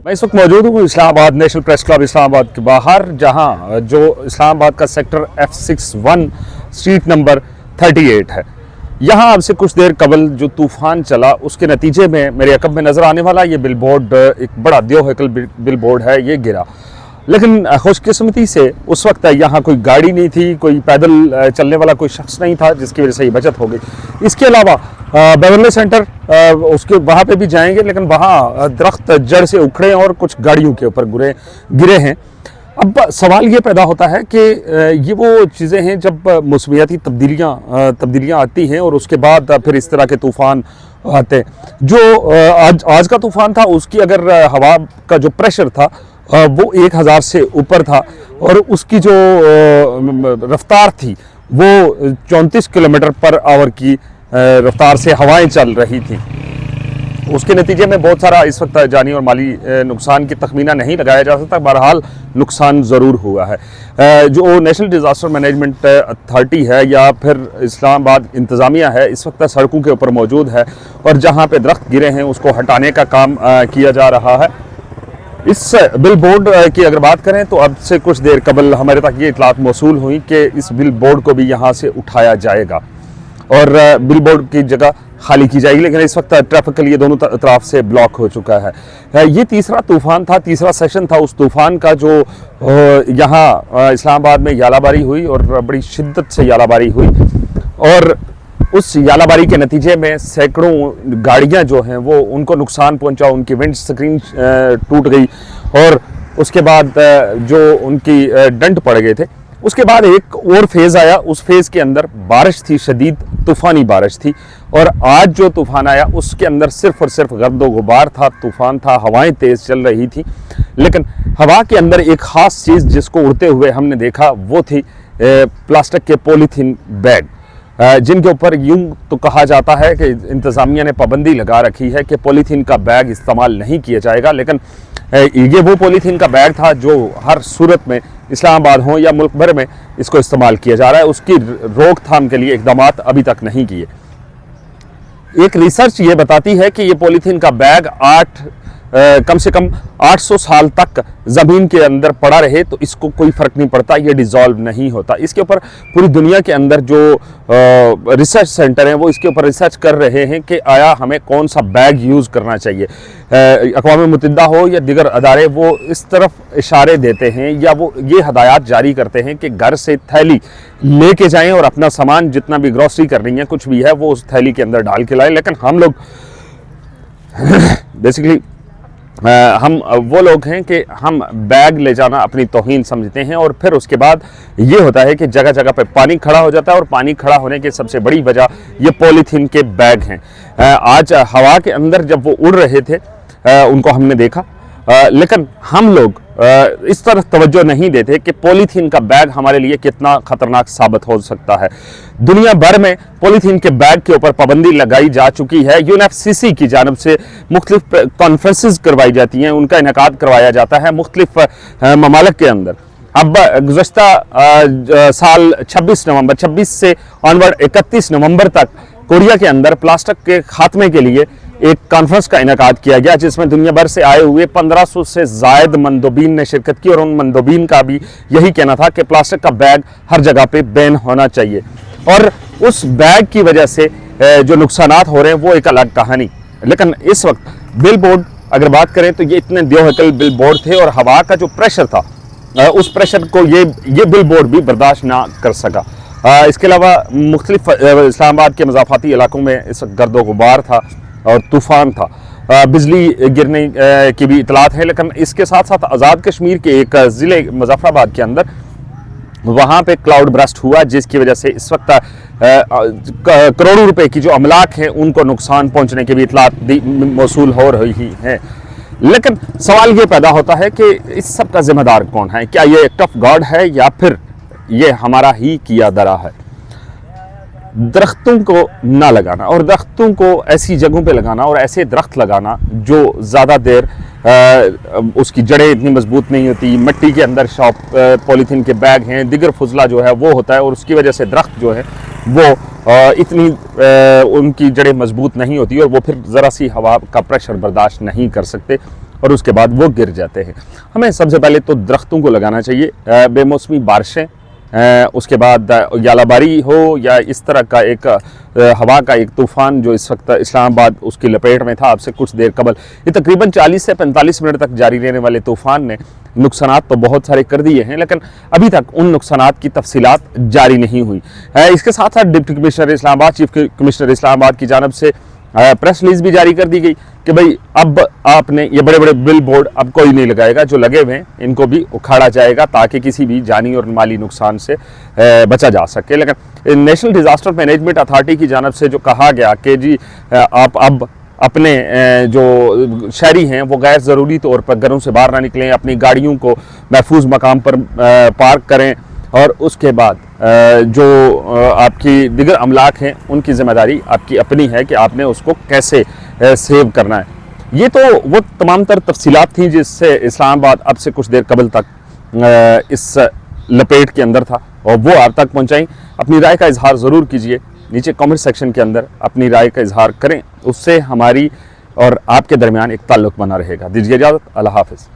मैं इस वक्त मौजूद हूँ Islamabad national press club Islamabad के बाहर, जहाँ जो इस्लामाबाद का सेक्टर F61 स्ट्रीट नंबर 38 है। यहाँ अब से कुछ देर कबल जो तूफ़ान चला उसके नतीजे में मेरे अकब में नज़र आने वाला ये बिलबोर्ड, एक बड़ा देवहकल बिलबोर्ड है, ये गिरा। लेकिन खुशकिस्मती से उस वक्त यहाँ कोई गाड़ी नहीं थी, कोई पैदल चलने वाला कोई शख्स नहीं था, जिसकी वजह से ये बचत हो गई। इसके अलावा बेवरली सेंटर उसके वहाँ पे भी जाएंगे, लेकिन वहाँ दरख्त जड़ से उखड़े और कुछ गाड़ियों के ऊपर गिरे हैं। अब सवाल ये पैदा होता है कि ये वो चीज़ें हैं जब मौसमियाती तब्दीलियाँ आती हैं और उसके बाद फिर इस तरह के तूफ़ान आते हैं। जो आज का तूफ़ान था, उसकी अगर हवा का जो प्रेशर था वो 1000 से ऊपर था और उसकी जो रफ्तार थी वो 34 किलोमीटर पर आवर की रफ्तार से हवाएं चल रही थी। उसके नतीजे में बहुत सारा इस वक्त जानी और माली नुकसान की तखमीना नहीं लगाया जा सकता, बहरहाल नुकसान ज़रूर हुआ है। जो नेशनल डिज़ास्टर मैनेजमेंट अथॉरिटी है या फिर इस्लामाबाद इंतज़ामिया है, इस वक्त सड़कों के ऊपर मौजूद है और जहाँ पे दरख्त गिरे हैं उसको हटाने का काम किया जा रहा है। इस बिलबोर्ड की अगर बात करें तो अब से कुछ देर कबल हमारे तक ये इतलात मौसूल हुई कि इस बिलबोर्ड को भी यहाँ से उठाया जाएगा और बिलबोर्ड की जगह खाली की जाएगी, लेकिन इस वक्त ट्रैफिक के लिए दोनों तरफ से ब्लॉक हो चुका है। ये तीसरा तूफ़ान था, तीसरा सेशन था उस तूफ़ान का जो यहाँ इस्लामाबाद में यालाबारी हुई और बड़ी शिद्दत से यालाबारी हुई और उस यालाबारी के नतीजे में सैकड़ों गाड़ियाँ जो हैं वो उनको नुकसान पहुँचा, उनकी विंड स्क्रीन टूट गई और उसके बाद जो उनकी डंट पड़ गए थे। उसके बाद एक और फेज़ आया, उस फेज़ के अंदर बारिश थी, शदीद तूफ़ानी बारिश थी और आज जो तूफ़ान आया उसके अंदर सिर्फ़ और सिर्फ गर्द व गुबार था, तूफ़ान था, हवाएं तेज़ चल रही थी। लेकिन हवा के अंदर एक ख़ास चीज़ जिसको उड़ते हुए हमने देखा वो थी प्लास्टिक के पॉलीथीन बैग, जिनके ऊपर यूं तो कहा जाता है कि इंतज़ामिया ने पाबंदी लगा रखी है कि पॉलीथीन का बैग इस्तेमाल नहीं किया जाएगा, लेकिन ये वो पॉलीथीन का बैग था जो हर सूरत में इस्लामाबाद हो या मुल्क भर में इसको इस्तेमाल किया जा रहा है। उसकी रोकथाम के लिए इक़दामात अभी तक नहीं किए। एक रिसर्च ये बताती है कि ये पॉलीथीन का बैग कम से कम 800 साल तक ज़मीन के अंदर पड़ा रहे तो इसको कोई फ़र्क नहीं पड़ता, ये डिज़ोल्व नहीं होता। इसके ऊपर पूरी दुनिया के अंदर जो रिसर्च सेंटर हैं वो इसके ऊपर रिसर्च कर रहे हैं कि आया हमें कौन सा बैग यूज़ करना चाहिए। अक़वाम मुत्तहिदा हो या दीगर अदारे वो इस तरफ इशारे देते हैं या वो ये हदायत जारी करते हैं कि घर से थैली लेके जाएँ और अपना सामान जितना भी ग्रॉसरी करनी है, कुछ भी है, वो उस थैली के अंदर डाल के लाएँ। लेकिन हम लोग बेसिकली हम वो लोग हैं कि हम बैग ले जाना अपनी तौहीन समझते हैं और फिर उसके बाद ये होता है कि जगह जगह पे पानी खड़ा हो जाता है और पानी खड़ा होने की सबसे बड़ी वजह ये पॉलीथीन के बैग हैं। आज हवा के अंदर जब वो उड़ रहे थे उनको हमने देखा, लेकिन हम लोग इस तरफ तवज्जो नहीं देते कि पॉलीथीन का बैग हमारे लिए कितना ख़तरनाक साबित हो सकता है। दुनिया भर में पॉलीथीन के बैग के ऊपर पाबंदी लगाई जा चुकी है। UNFCCC की जानब से मुख्तलिफ कॉन्फ्रेंसेस करवाई जाती हैं, उनका इनेकाद करवाया जाता है मुख्तलिफ ममालिक के अंदर। अब गुज़श्ता साल 26 से ऑनवर्ड 31 नवंबर तक कोरिया के अंदर प्लास्टिक के खात्मे के लिए एक कॉन्फ्रेंस का इनेकाद किया गया, जिसमें दुनिया भर से आए हुए 1500 से ज़ायद मंदोबीन ने शिरकत की और उन मंदोबीन का भी यही कहना था कि प्लास्टिक का बैग हर जगह पे बैन होना चाहिए और उस बैग की वजह से जो नुकसानात हो रहे हैं वो एक अलग कहानी। लेकिन इस वक्त बिलबोर्ड अगर बात करें तो ये इतने देवहकल बिलबोर्ड थे और हवा का जो प्रेशर था उस प्रेशर को ये बिलबोर्ड भी बर्दाश्त ना कर सका। इसके अलावा मुख्तलिफ इस्लामाबाद के मज़ाफ़ाती इलाकों में इस वक्त गर्द व गुबार था और तूफ़ान था, बिजली गिरने की भी इतलात है। लेकिन इसके साथ साथ आज़ाद कश्मीर के एक ज़िले मुज़फ़्फ़राबाद के अंदर वहाँ पे क्लाउड ब्रस्ट हुआ, जिसकी वजह से इस वक्त करोड़ों रुपए की जो अमलाक हैं उनको नुकसान पहुँचने की भी इतलात मौसूल हो रही हैं। लेकिन सवाल ये पैदा होता है कि इस सब का ज़िम्मेदार कौन है? क्या ये एक्ट ऑफ गॉड है या फिर ये हमारा ही किया दरा है? दरख्तों को ना लगाना और दरख्तों को ऐसी जगहों पे लगाना और ऐसे दरख्त लगाना जो ज़्यादा देर उसकी जड़ें इतनी मजबूत नहीं होती, मिट्टी के अंदर पॉलीथीन के बैग हैं, दिगर फजला जो है वो होता है और उसकी वजह से दरख्त जो है वो इतनी उनकी जड़ें मजबूत नहीं होती और वो फिर ज़रा सी हवा का प्रेशर बर्दाश्त नहीं कर सकते اور اس کے بعد وہ گر جاتے ہیں۔ ہمیں سب سے پہلے تو درختوں کو لگانا چاہیے، بے موسمی بارشیں، اس کے بعد یالہ باری ہو یا اس طرح کا ایک ہوا کا ایک طوفان جو اس وقت اسلام آباد اس کی لپیٹ میں تھا اب سے کچھ دیر قبل، یہ تقریباً 40 سے 45 منٹ تک جاری رہنے والے طوفان نے نقصانات تو بہت سارے کر دیے ہیں، لیکن ابھی تک ان نقصانات کی تفصیلات جاری نہیں ہوئی۔ اس کے ساتھ ساتھ ڈپٹی کمشنر اسلام آباد، چیف کمشنر اسلام آباد کی جانب سے پریس ریلیز بھی جاری کر دی گئی کہ بھئی اب آپ نے یہ بڑے بڑے بل بورڈ اب کوئی نہیں لگائے گا، جو لگے ہوئے ہیں ان کو بھی اکھاڑا جائے گا تاکہ کسی بھی جانی اور مالی نقصان سے بچا جا سکے۔ لیکن نیشنل ڈیزاسٹر مینجمنٹ اتھارٹی کی جانب سے جو کہا گیا کہ جی آپ اب اپنے جو شہری ہیں وہ غیر ضروری طور پر گھروں سے باہر نہ نکلیں، اپنی گاڑیوں کو محفوظ مقام پر پارک کریں، اور اس کے بعد جو آپ کی دیگر املاک ہیں ان کی ذمہ داری آپ کی اپنی ہے کہ آپ نے اس کو کیسے سیو کرنا ہے۔ یہ تو وہ تمام تر تفصیلات تھیں جس سے اسلام آباد اب سے کچھ دیر قبل تک اس لپیٹ کے اندر تھا، اور وہ آپ تک پہنچائیں۔ اپنی رائے کا اظہار ضرور کیجئے، نیچے کامنٹ سیکشن کے اندر اپنی رائے کا اظہار کریں، اس سے ہماری اور آپ کے درمیان ایک تعلق بنا رہے گا۔ دیجیے اجازت، اللہ حافظ۔